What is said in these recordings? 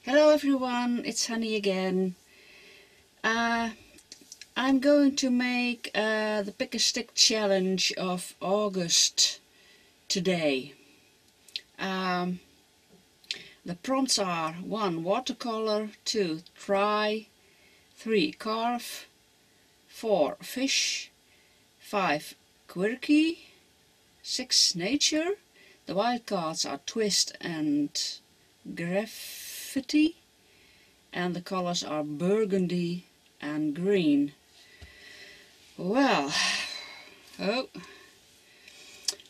Hello everyone, it's Hanny again. I'm going to make the pick a stick challenge of August today. The prompts are 1. Watercolor, 2. Try, 3. Carve, 4. Fish, 5. Quirky, 6. Nature. The wild cards are twist and graffiti, and the colors are burgundy and green. Well,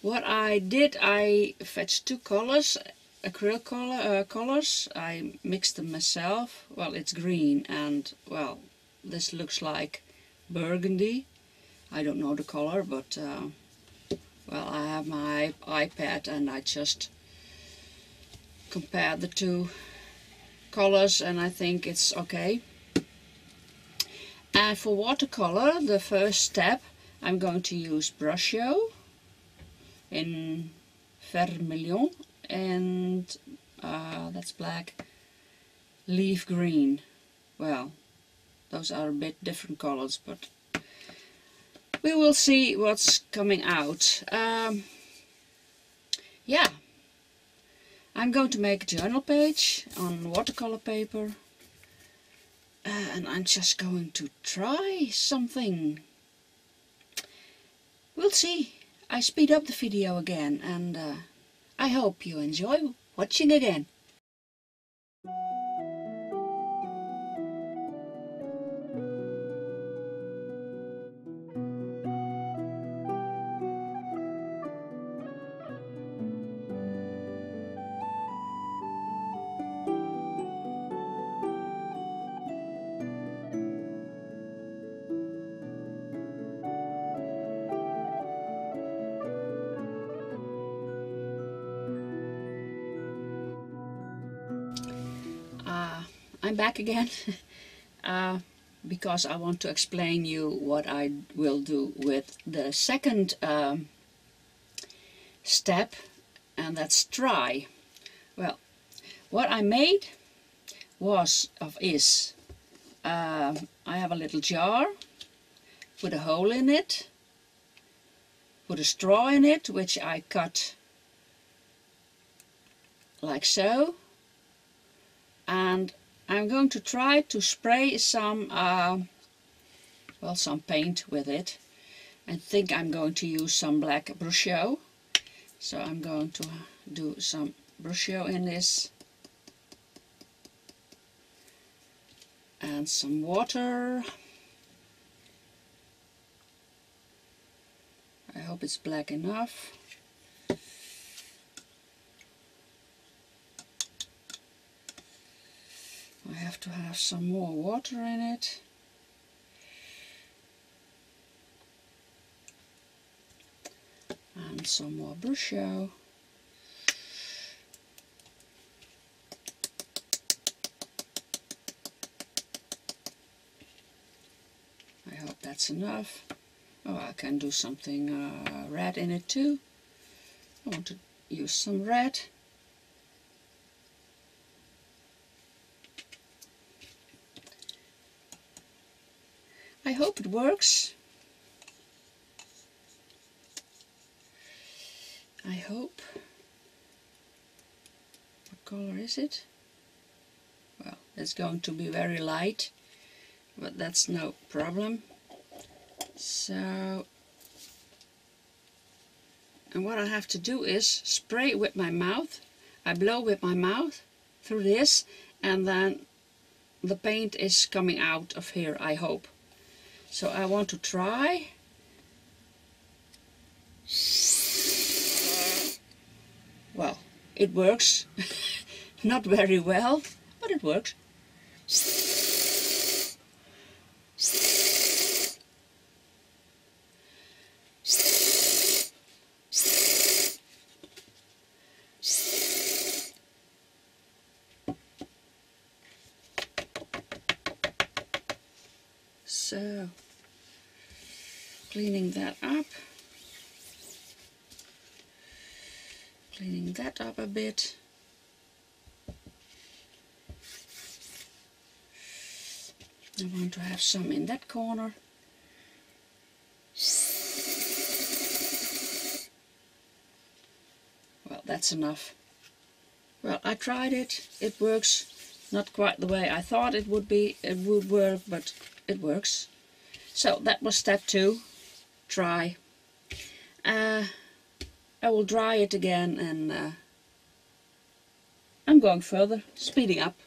what I did, I fetched 2 colors, acrylic colors. I mixed them myself. Well, it's green and, well, this looks like burgundy. I don't know the color, but well, I have my iPad and I just compared the 2 colors and I think it's okay. And for watercolor, the first step, I'm going to use Brusho in vermilion and that's black, leaf green. Well, those are a bit different colors, but we will see what's coming out. Yeah, I'm going to make a journal page on watercolor paper. And I'm just going to try something. We'll see. I speed up the video again and I hope you enjoy watching again. I'm back again because I want to explain you what I will do with the second step, and that's try. Well, what I made is I have a little jar, put a hole in it, put a straw in it, which I cut like so, and I'm going to try to spray some well, some paint with it. I think I'm going to use some black Brusho, so I'm going to do some Brusho in this and some water. I hope it's black enough. I have to have some more water in it. And some more Brusho. I hope that's enough. Oh, I can do something red in it too. I want to use some red. I hope it works. I hope. What color is it? Well, it's going to be very light, but that's no problem. So, and what I have to do is spray with my mouth. I blow with my mouth through this, and then the paint is coming out of here, I hope. So I want to try. Well, it works. Not very well, but it works. So, cleaning that up. Cleaning that up a bit. I want to have some in that corner. Well, that's enough. Well, I tried it. It works. Not quite the way I thought it would be. It would work, but it works. So that was step 2. Dry. I will dry it again, and I'm going further, speeding up.